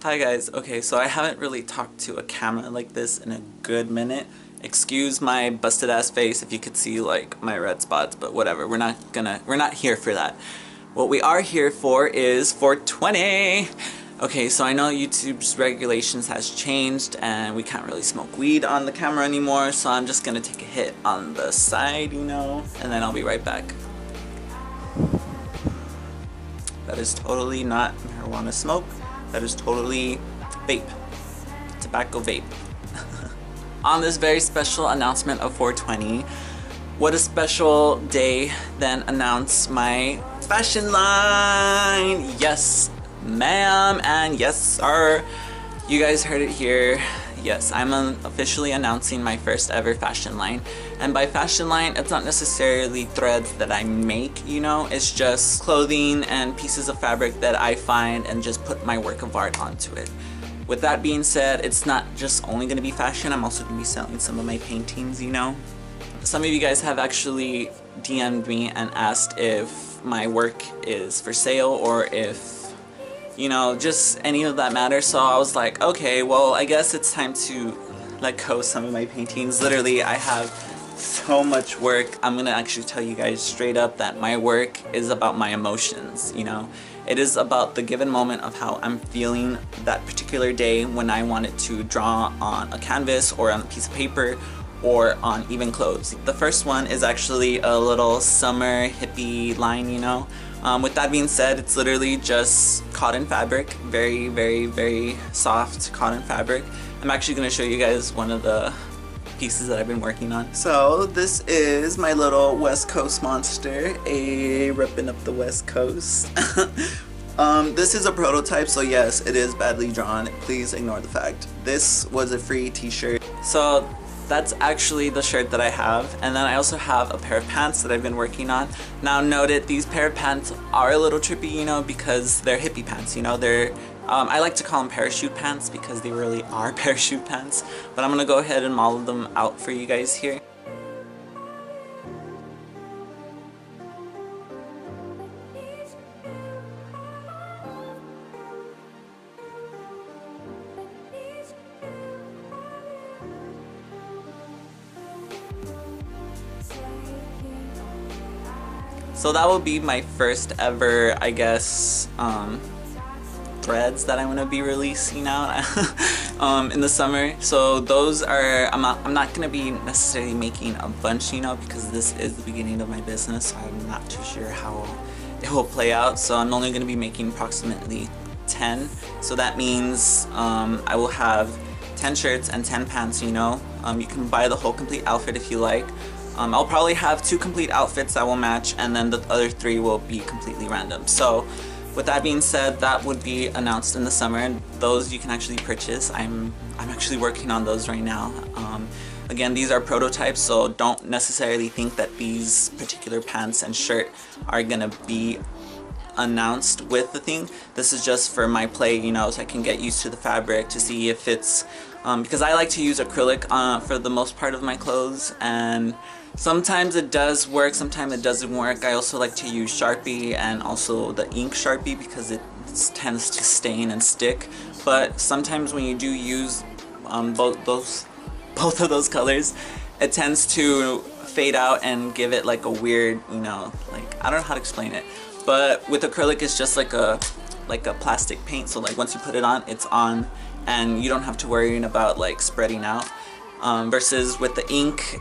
Hi guys, okay, so I haven't really talked to a camera like this in a good minute. Excuse my busted ass face if you could see like my red spots, but whatever, we're not here for that. What we are here for is 420! Okay, so I know YouTube's regulations has changed and we can't really smoke weed on the camera anymore, so I'm just gonna take a hit on the side, you know, and then I'll be right back. That is totally not marijuana smoke. That is totally vape. Tobacco vape. On this very special announcement of 420, what a special day than announce my fashion line! Yes, ma'am, and yes, sir. You guys heard it here. Yes, I'm officially announcing my first ever fashion line. And by fashion line, it's not necessarily threads that I make, you know, it's just clothing and pieces of fabric that I find and just put my work of art onto it. With that being said, it's not just only going to be fashion, I'm also going to be selling some of my paintings, you know. Some of you guys have actually DM'd me and asked if my work is for sale or if, you know, just any of that matters. So I was like, okay, well, I guess it's time to let go some of my paintings. Literally, I have so much work. I'm gonna actually tell you guys straight up that my work is about my emotions, you know. It is about the given moment of how I'm feeling that particular day when I wanted to draw on a canvas or on a piece of paper or on even clothes. The first one is actually a little summer hippie line, you know. With that being said, it's literally just cotton fabric, very, very, very soft cotton fabric. I'm actually going to show you guys one of the pieces that I've been working on. So this is my little West Coast monster, repping up the West Coast. This is a prototype, so yes, it is badly drawn. Please ignore the fact. This was a free t-shirt. So that's actually the shirt that I have, and then I also have a pair of pants that I've been working on. Now note it, these pair of pants are a little trippy, you know, because they're hippie pants, you know, they're I like to call them parachute pants because they really are parachute pants, but I'm gonna go ahead and model them out for you guys here. So that will be my first ever, I guess, threads that I'm gonna be releasing out in the summer. So those are, I'm not gonna be necessarily making a bunch, you know, because this is the beginning of my business, so I'm not too sure how it will play out. So I'm only gonna be making approximately 10. So that means I will have 10 shirts and 10 pants, you know. You can buy the whole complete outfit if you like. I'll probably have 2 complete outfits that will match, and then the other 3 will be completely random. So with that being said, that would be announced in the summer, and those you can actually purchase. I'm actually working on those right now. Again, these are prototypes, so don't necessarily think that these particular pants and shirt are gonna be announced with the thing. This is just for my play, you know, so I can get used to the fabric to see if it's because I like to use acrylic for the most part of my clothes, and sometimes it does work, sometimes it doesn't work. I also like to use Sharpie and also the ink Sharpie because it tends to stain and stick. But sometimes when you do use both of those colors, it tends to fade out and give it like a weird, you know, like, I don't know how to explain it. But with acrylic, it's just like a plastic paint. So like once you put it on, it's on, and you don't have to worry about like spreading out. Versus with the ink,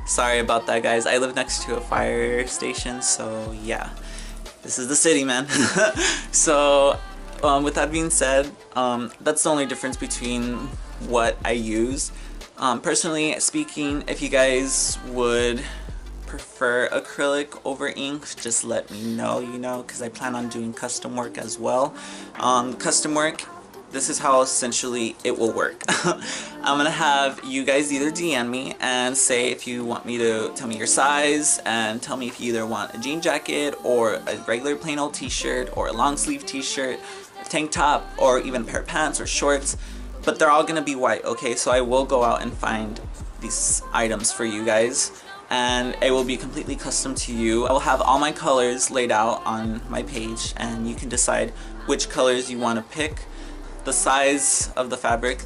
sorry about that guys, I live next to a fire station, so yeah, this is the city, man. So with that being said, that's the only difference between what I use. Personally speaking, if you guys would prefer acrylic over ink, just let me know, you know, because I plan on doing custom work as well. Custom work, this is how essentially it will work. I'm gonna have you guys either DM me and say if you want me to tell me your size, and tell me if you either want a jean jacket or a regular plain old t-shirt or a long sleeve t-shirt, a tank top, or even a pair of pants or shorts. But they're all gonna be white, okay? So I will go out and find these items for you guys, and it will be completely custom to you. I will have all my colors laid out on my page, and you can decide which colors you want to pick. The size of the fabric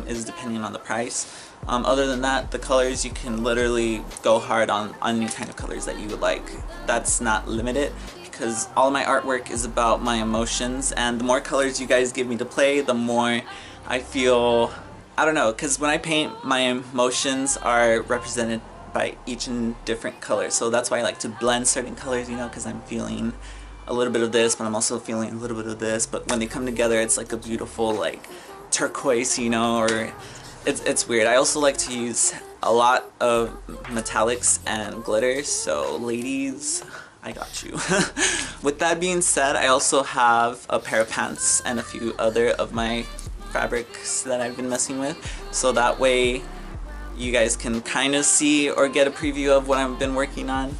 is depending on the price. Other than that, the colors, you can literally go hard on any kind of colors that you would like. That's not limited, because all my artwork is about my emotions, and the more colors you guys give me to play, the more I feel, I don't know, because when I paint, my emotions are represented by each and different color. So that's why I like to blend certain colors, you know, because I'm feeling a little bit of this, but I'm also feeling a little bit of this. But when they come together, it's like a beautiful, like, turquoise, you know, or it's weird. I also like to use a lot of metallics and glitters, so ladies, I got you. With that being said, I also have a pair of pants and a few other of my fabrics that I've been messing with, so that way you guys can kind of see or get a preview of what I've been working on.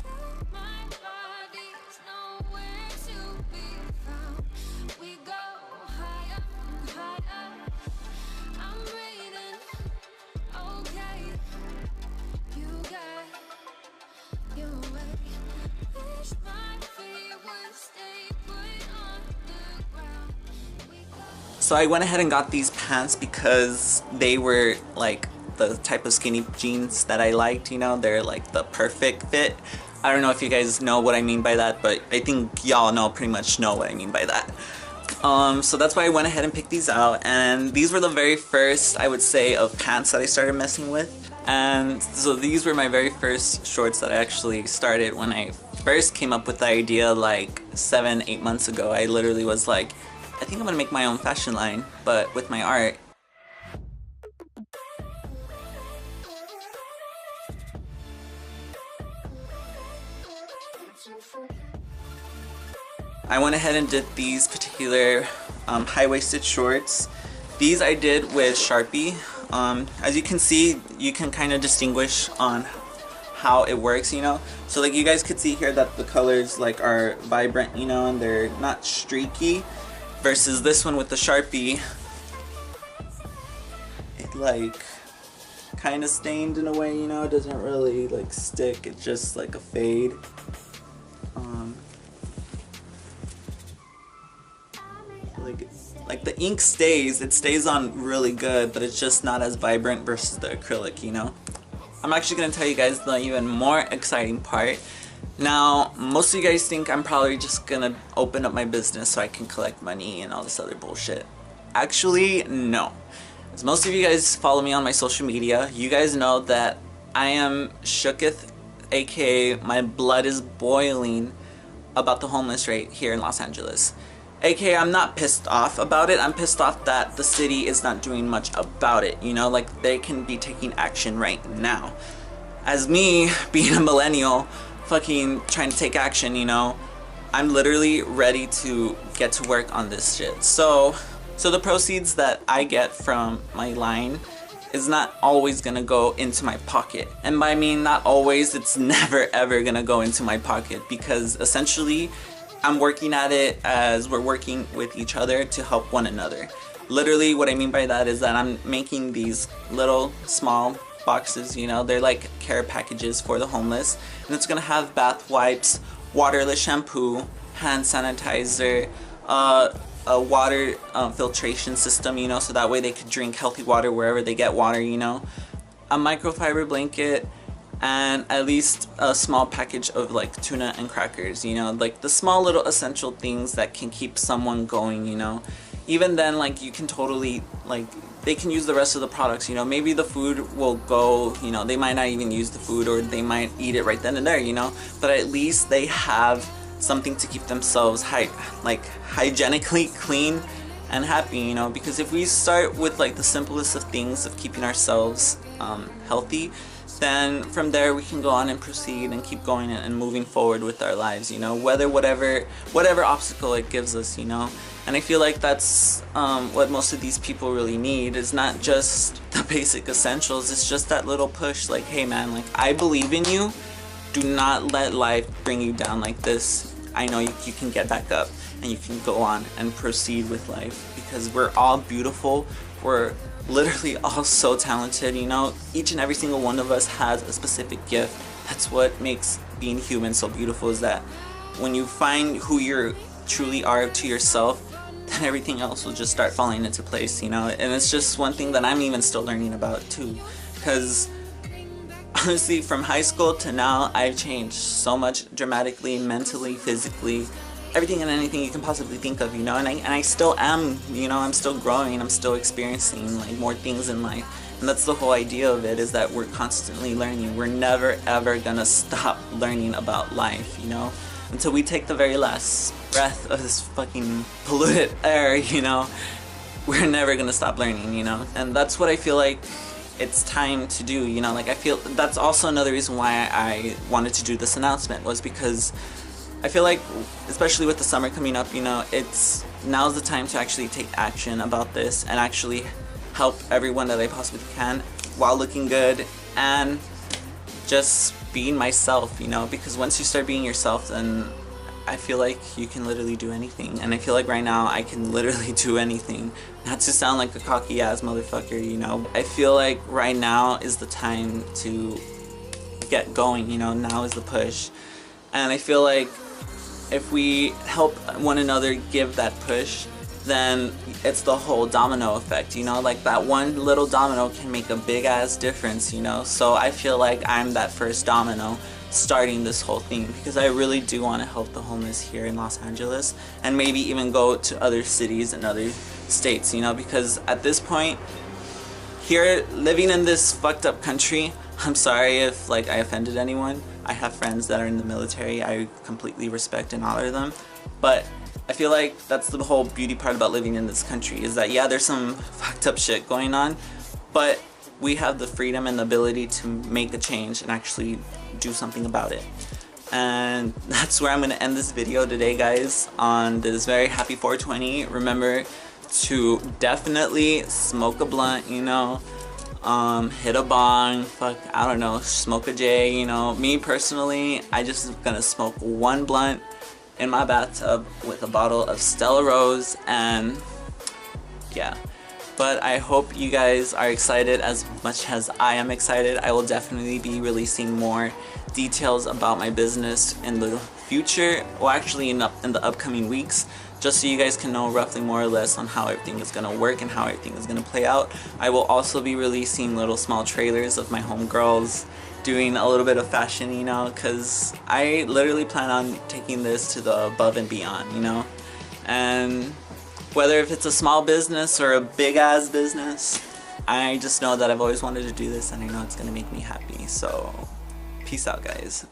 So I went ahead and got these pants because they were like the type of skinny jeans that I liked, you know, they're like the perfect fit. I don't know if you guys know what I mean by that, but I think y'all pretty much know what I mean by that. So that's why I went ahead and picked these out, and these were the very first, I would say, of pants that I started messing with. And so these were my very first shorts that I actually started when I first came up with the idea like 7-8 months ago. I literally was like, I think I'm gonna make my own fashion line, but with my art. I went ahead and did these particular high-waisted shorts. These I did with Sharpie. As you can see, you can kind of distinguish on how it works, you know. So like you guys could see here that the colors like are vibrant, you know, and they're not streaky. Versus this one with the Sharpie, it like kind of stained in a way, you know. It doesn't really like stick, it's just like a fade. Like the ink stays, it stays on really good, but it's just not as vibrant versus the acrylic, you know. I'm actually gonna tell you guys the even more exciting part. Now, most of you guys think I'm probably just gonna open up my business so I can collect money and all this other bullshit. Actually, no. As most of you guys follow me on my social media, you guys know that I am shooketh, aka my blood is boiling about the homeless rate here in Los Angeles. AKA, I'm not pissed off about it, I'm pissed off that the city is not doing much about it, you know, like they can be taking action right now. As me, being a millennial, fucking trying to take action, you know, I'm literally ready to get to work on this shit. So the proceeds that I get from my line is not always gonna go into my pocket. And by mean not always, it's never ever gonna go into my pocket, because essentially I'm working at it as we're working with each other to help one another. Literally what I mean by that is that I'm making these little small boxes, you know, they're like care packages for the homeless, and it's gonna have bath wipes, waterless shampoo, hand sanitizer, a water filtration system, you know, so that way they could drink healthy water wherever they get water, you know, a microfiber blanket, and at least a small package of like tuna and crackers, you know, like the small little essential things that can keep someone going, you know. Even then, like, you can totally, like, they can use the rest of the products, you know. Maybe the food will go, you know, they might not even use the food, or they might eat it right then and there, you know, but at least they have something to keep themselves hygienically clean and happy, you know. Because if we start with like the simplest of things of keeping ourselves healthy, then from there we can go on and proceed and keep going and moving forward with our lives, you know, whatever obstacle it gives us, you know. And I feel like that's what most of these people really need, is not just the basic essentials, it's just that little push, like, hey man, like, I believe in you, do not let life bring you down like this. I know you can get back up and you can go on and proceed with life, because we're all beautiful, we're literally all so talented, you know. Each and every single one of us has a specific gift. That's what makes being human so beautiful, is that when you find who you truly are to yourself, then everything else will just start falling into place, you know. And it's just one thing that I'm even still learning about too, because honestly, from high school to now, I've changed so much dramatically, mentally, physically, everything and anything you can possibly think of, you know. And I still am, you know, I'm still growing, I'm still experiencing like more things in life. And that's the whole idea of it, is that we're constantly learning. We're never ever gonna stop learning about life, you know, until we take the very last breath of this fucking polluted air, you know. We're never gonna stop learning, you know. And that's what I feel like it's time to do, you know. Like, I feel that's also another reason why I wanted to do this announcement, was because I feel like, especially with the summer coming up, you know, now's the time to actually take action about this and actually help everyone that I possibly can while looking good and just being myself, you know. Because once you start being yourself, then I feel like you can literally do anything. And I feel like right now I can literally do anything. Not to sound like a cocky ass motherfucker, you know. I feel like right now is the time to get going, you know. Now is the push. And I feel like if we help one another give that push, then it's the whole domino effect, you know. Like, that one little domino can make a big ass difference, you know. So I feel like I'm that first domino starting this whole thing, because I really do want to help the homeless here in Los Angeles, and maybe even go to other cities and other states, you know. Because at this point, here, living in this fucked up country, I'm sorry if like I offended anyone. I have friends that are in the military. I completely respect and honor them, but I feel like that's the whole beauty part about living in this country, is that yeah, there's some fucked up shit going on, but we have the freedom and the ability to make a change and actually do something about it. And that's where I'm gonna end this video today, guys, on this very happy 420. Remember to definitely smoke a blunt, you know, hit a bong, fuck, I don't know, smoke a J, you know. Me personally, I just gonna smoke one blunt in my bathtub with a bottle of Stella Rose, and yeah. But I hope you guys are excited as much as I am excited. I will definitely be releasing more details about my business in the future, or actually in the upcoming weeks, just so you guys can know roughly more or less on how everything is going to work and how everything is going to play out. I will also be releasing little small trailers of my homegirls doing a little bit of fashion, you know, because I literally plan on taking this to the above and beyond, you know. And whether if it's a small business or a big ass business, I just know that I've always wanted to do this, and I know it's going to make me happy. So peace out, guys.